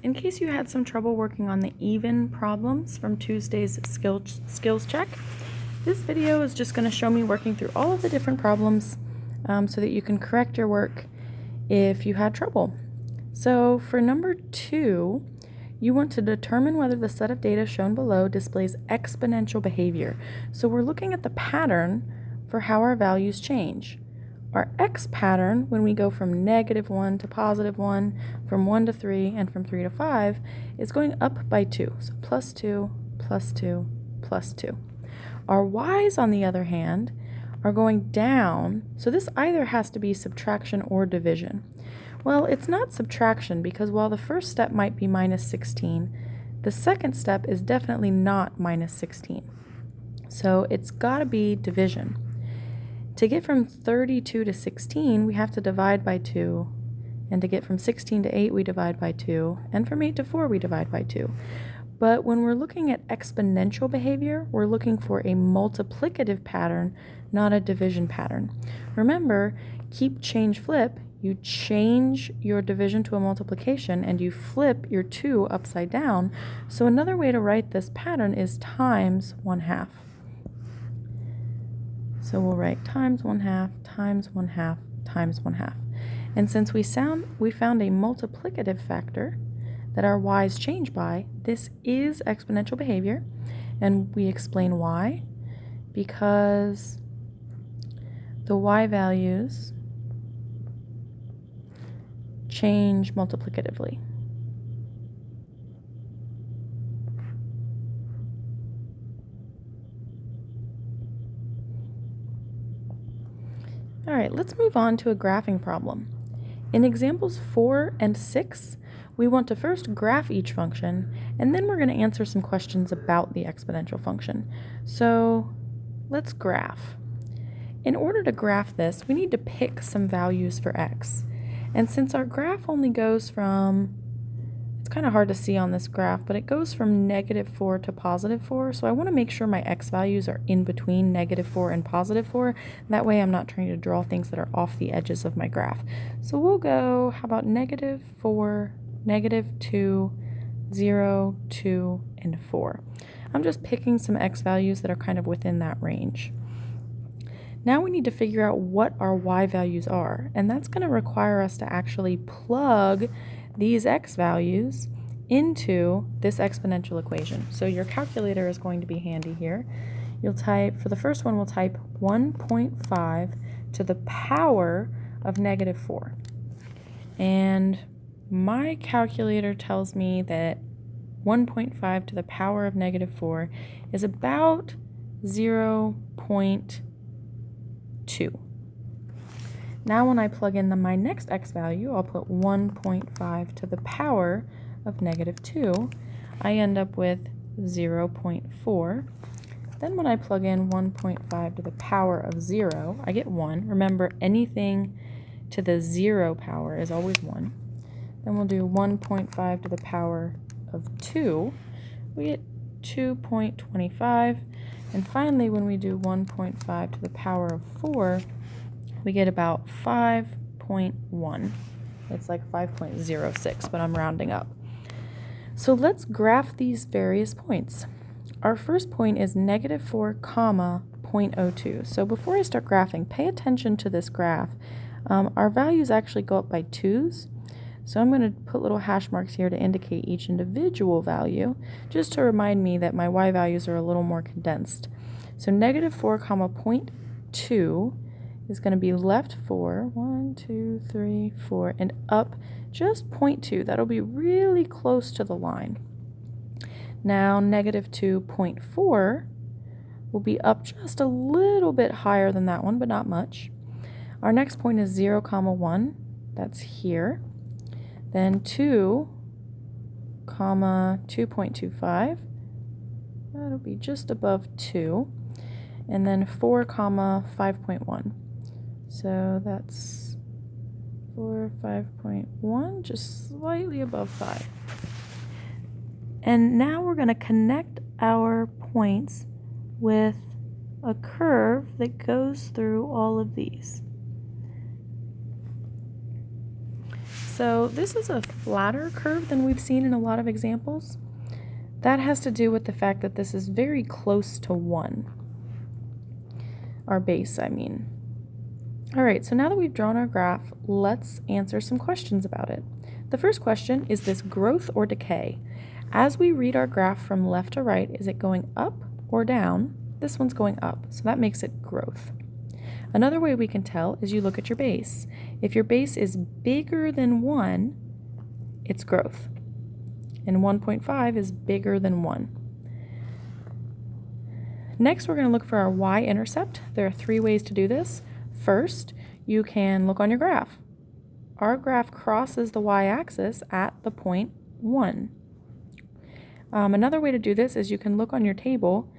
in case you had some trouble working on the even problems from Tuesday's skills check, this video is just going to show me working through all of the different problems so that you can correct your work if you had trouble. So for number 2, you want to determine whether the set of data shown below displays exponential behavior. So we're looking at the pattern for how our values change. Our x pattern, when we go from -1 to +1, from 1 to 3, and from 3 to 5, is going up by 2. So +2, +2, +2. Our y's, on the other hand, are going down. So this either has to be subtraction or division. Well, it's not subtraction because while the first step might be -16, the second step is definitely not -16. So it's got to be division. To get from 32 to 16, we have to divide by 2. And to get from 16 to 8, we divide by 2. And from 8 to 4, we divide by 2. But when we're looking at exponential behavior, we're looking for a multiplicative pattern, not a division pattern. Remember, keep, change, flip. You change your division to a multiplication and you flip your 2 upside down. So another way to write this pattern is times 1/2. So we'll write times 1/2, times 1/2, times 1/2. And since we found a multiplicative factor that our y's change by, this is exponential behavior. And we explain why. Because the y values change multiplicatively. All right, let's move on to a graphing problem. In examples 4 and 6, we want to first graph each function, and then we're going to answer some questions about the exponential function. So let's graph. In order to graph this, we need to pick some values for x. And since our graph only goes from, it's kind of hard to see on this graph, but it goes from -4 to +4, so I want to make sure my x values are in between -4 and +4. That way I'm not trying to draw things that are off the edges of my graph. So we'll go, how about -4, -2, 0, 2, and 4. I'm just picking some x values that are kind of within that range. Now we need to figure out what our y values are, and that's going to require us to actually plug these x values into this exponential equation. So your calculator is going to be handy here. You'll type, for the first one, we'll type 1.5 to the power of -4. And my calculator tells me that 1.5 to the power of -4 is about 0.2. Now when I plug in my next x value, I'll put 1.5 to the power of -2. I end up with 0.4. Then when I plug in 1.5 to the power of 0, I get 1. Remember, anything to the 0 power is always 1. Then we'll do 1.5 to the power of 2. We get 2.25. And finally, when we do 1.5 to the power of 4, we get about 5.1. It's like 5.06, but I'm rounding up. So let's graph these various points. Our first point is -4, 0.02. So before I start graphing, pay attention to this graph. Our values actually go up by 2's. So I'm going to put little hash marks here to indicate each individual value, just to remind me that my y values are a little more condensed. So -4, 0.2 is going to be left 4, 1, 2, 3, 4, and up just 0.2. That'll be really close to the line. Now -2.4 will be up just a little bit higher than that one, but not much. Our next point is 0, 1. That's here. Then 2, 2.25. That'll be just above 2. And then 4, 5.1. So that's 4, 5.1, just slightly above 5. And now we're going to connect our points with a curve that goes through all of these. So this is a flatter curve than we've seen in a lot of examples. That has to do with the fact that this is very close to 1. Our base, I mean. All right, so now that we've drawn our graph, let's answer some questions about it. The first question, is this growth or decay? As we read our graph from left to right, is it going up or down? This one's going up, so that makes it growth. Another way we can tell is you look at your base. If your base is bigger than 1, it's growth. And 1.5 is bigger than 1. Next, we're going to look for our y-intercept. There are 3 ways to do this. First, you can look on your graph. Our graph crosses the y-axis at the point 1. Another way to do this is you can look on your table.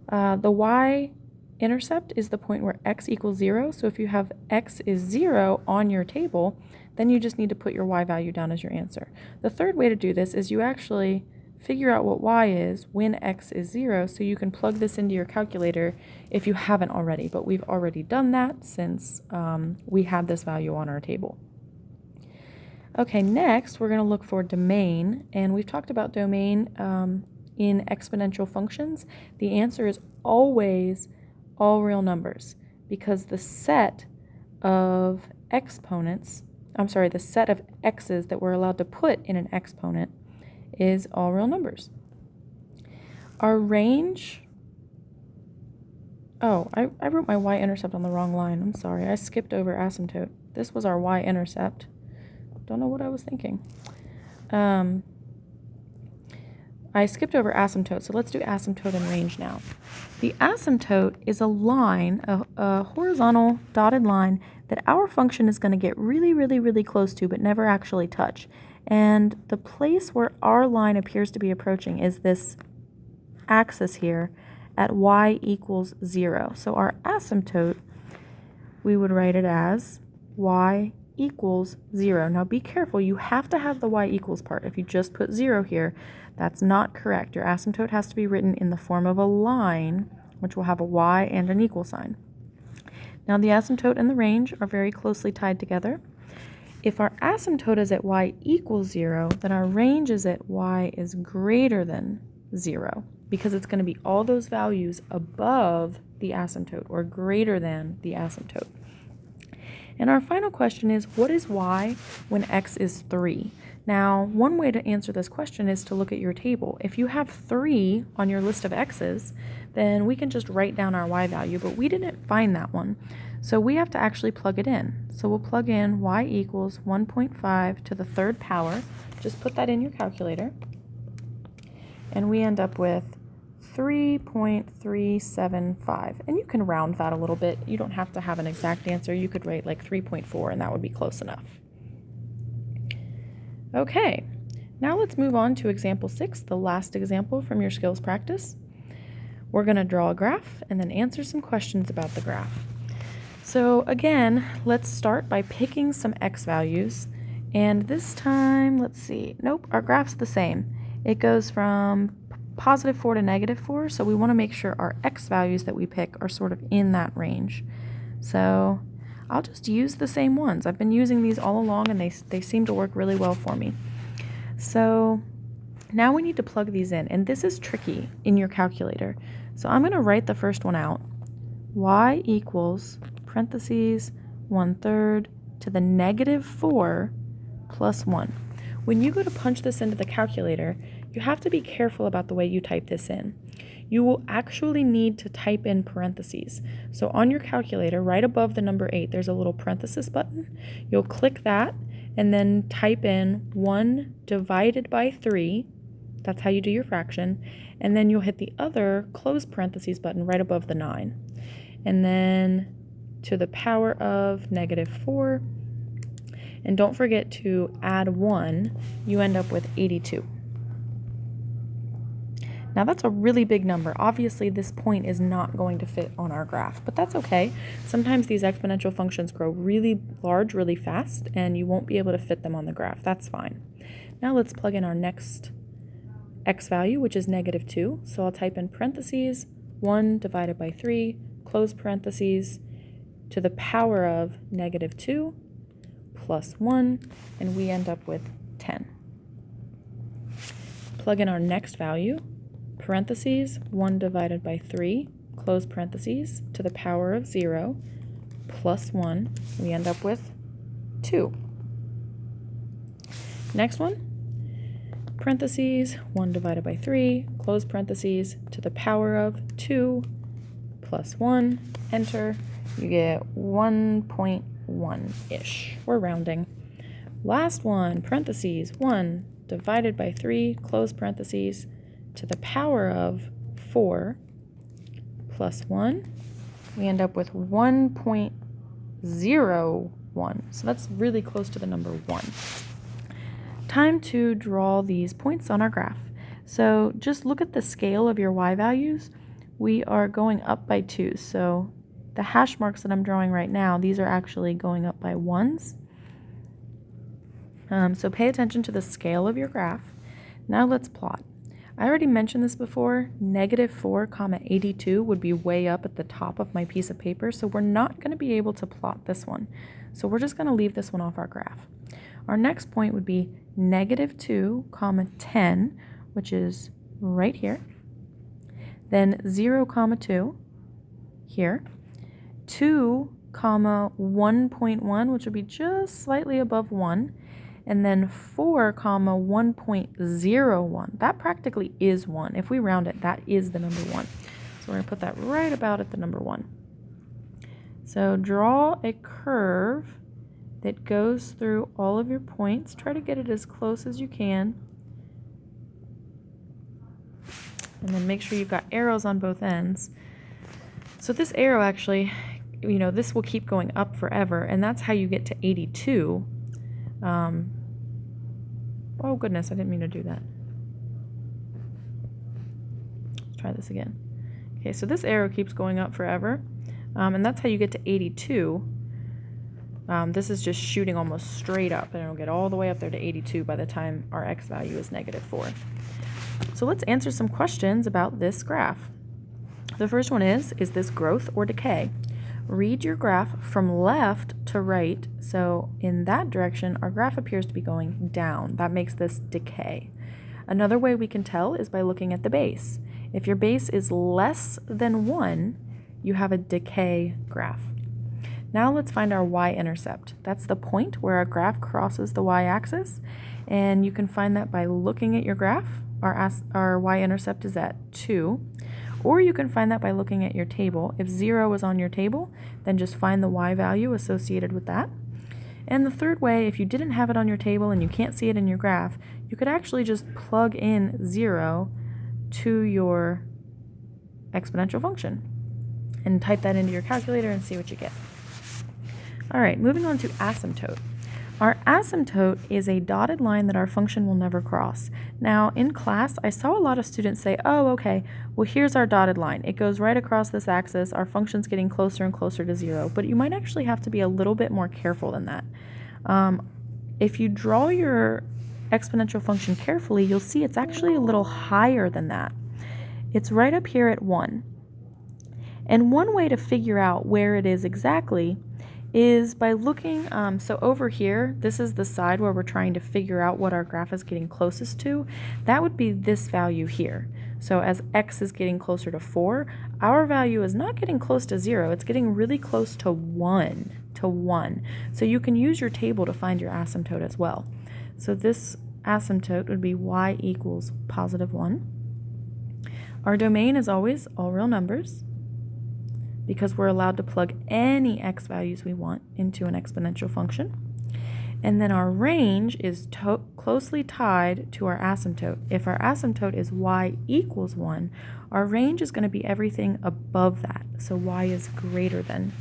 The y-intercept is the point where x equals 0. So if you have x is 0 on your table, then you just need to put your y value down as your answer. The third way to do this is you actually figure out what y is when x is 0, so you can plug this into your calculator if you haven't already, but we've already done that since we have this value on our table. Okay, next we're going to look for domain, and we've talked about domain in exponential functions. The answer is always all real numbers, because the set of exponents, the set of x's that we're allowed to put in an exponent is all real numbers. Our range, I wrote my y-intercept on the wrong line. I'm sorry, I skipped over asymptote. This was our y-intercept. Don't know what I was thinking. I skipped over asymptote, so let's do asymptote and range now. The asymptote is a line, a horizontal dotted line that our function is going to get really, really, really close to but never actually touch. And the place where our line appears to be approaching is this axis here at y equals 0. So our asymptote, we would write it as y equals 0. Now be careful, you have to have the y equals part. If you just put 0 here, that's not correct. Your asymptote has to be written in the form of a line, which will have a y and an equal sign. Now the asymptote and the range are very closely tied together. If our asymptote is at y equals 0, then our range is at y is greater than 0, because it's going to be all those values above the asymptote or greater than the asymptote. And our final question is, what is y when x is 3? Now, one way to answer this question is to look at your table. If you have 3 on your list of x's, then we can just write down our y value, but we didn't find that one. So we have to actually plug it in. So we'll plug in y equals 1.5 to the 3rd power. Just put that in your calculator. And we end up with 3.375. And you can round that a little bit. You don't have to have an exact answer. You could write like 3.4 and that would be close enough. Okay, now let's move on to example 6, the last example from your skills practice. We're going to draw a graph and then answer some questions about the graph. So again, let's start by picking some x values. And this time, let's see, nope, our graph's the same. It goes from positive 4 to negative 4, so we want to make sure our x values that we pick are sort of in that range. So I'll just use the same ones. I've been using these all along and they seem to work really well for me. So now we need to plug these in, and this is tricky in your calculator. So I'm going to write the first one out. Y equals parentheses 1/3 to the negative 4 plus 1. When you go to punch this into the calculator, you have to be careful about the way you type this in. You will actually need to type in parentheses. So on your calculator, right above the number 8, there's a little parenthesis button. You'll click that and then type in 1 divided by 3. That's how you do your fraction. And then you'll hit the other close parentheses button right above the 9. And then to the power of negative 4. And don't forget to add 1. You end up with 82. Now that's a really big number. Obviously this point is not going to fit on our graph, but that's okay. Sometimes these exponential functions grow really large, really fast, and you won't be able to fit them on the graph. That's fine. Now let's plug in our next x value, which is negative 2. So I'll type in parentheses 1 divided by 3, close parentheses, to the power of negative 2 plus 1, and we end up with 10. Plug in our next value, parentheses, 1 divided by 3, close parentheses, to the power of 0, plus 1, we end up with 2. Next one, parentheses, 1 divided by 3, close parentheses, to the power of 2, plus 1, enter, you get 1.1-ish. We're rounding. Last one, parentheses, 1 divided by 3, close parentheses, to the power of 4, plus 1. We end up with 1.01. So that's really close to the number 1. Time to draw these points on our graph. So just look at the scale of your y values. We are going up by 2. So the hash marks that I'm drawing right now, these are actually going up by 1s. So pay attention to the scale of your graph. Now let's plot. I already mentioned this before, -4, 82 would be way up at the top of my piece of paper, so we're not going to be able to plot this one. So we're just going to leave this one off our graph. Our next point would be -2, 10, which is right here. Then 0, 2 here. 2, 1.1, which would be just slightly above 1. And then 4, 1.01. That practically is 1. If we round it, that is the number 1. So we're going to put that right about at the number 1. So draw a curve that goes through all of your points. Try to get it as close as you can. And then make sure you've got arrows on both ends. So this arrow actually, this will keep going up forever, and that's how you get to 82. Oh goodness, I didn't mean to do that. Let's try this again. Okay, so this arrow keeps going up forever, and that's how you get to 82. This is just shooting almost straight up, and it'll get all the way up there to 82 by the time our x value is -4. So let's answer some questions about this graph. The first one is this growth or decay? Read your graph from left to right. So in that direction, our graph appears to be going down. That makes this decay. Another way we can tell is by looking at the base. If your base is less than 1, you have a decay graph. Now let's find our y-intercept. That's the point where our graph crosses the y-axis, and you can find that by looking at your graph. Our y-intercept is at 2. Or you can find that by looking at your table. If 0 is on your table, then just find the y value associated with that. And the third way, if you didn't have it on your table and you can't see it in your graph, you could actually just plug in 0 to your exponential function and type that into your calculator and see what you get. All right, moving on to asymptote. Our asymptote is a dotted line that our function will never cross. Now, in class, I saw a lot of students say, oh, okay, well, here's our dotted line. It goes right across this axis. Our function's getting closer and closer to 0. But you might actually have to be a little bit more careful than that. If you draw your exponential function carefully, you'll see it's actually a little higher than that. It's right up here at 1. And one way to figure out where it is exactly is by looking, so over here, this is the side where we're trying to figure out what our graph is getting closest to. That would be this value here. So as x is getting closer to 4, our value is not getting close to 0, it's getting really close to 1. So you can use your table to find your asymptote as well. So this asymptote would be y equals +1. Our domain is always all real numbers, because we're allowed to plug any x values we want into an exponential function. And then our range is closely tied to our asymptote. If our asymptote is y equals 1, our range is going to be everything above that. So y is greater than,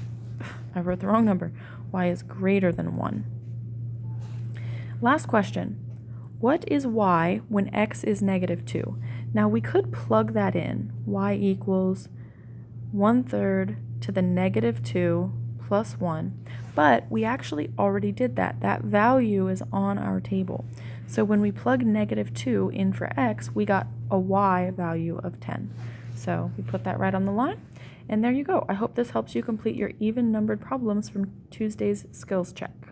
I wrote the wrong number, y is greater than 1. Last question. What is y when x is -2? Now we could plug that in. Y equals 1/3 to the -2 plus 1, but we actually already did that. That value is on our table. So when we plug -2 in for x, we got a y value of 10. So we put that right on the line, and there you go. I hope this helps you complete your even numbered problems from Tuesday's skills check.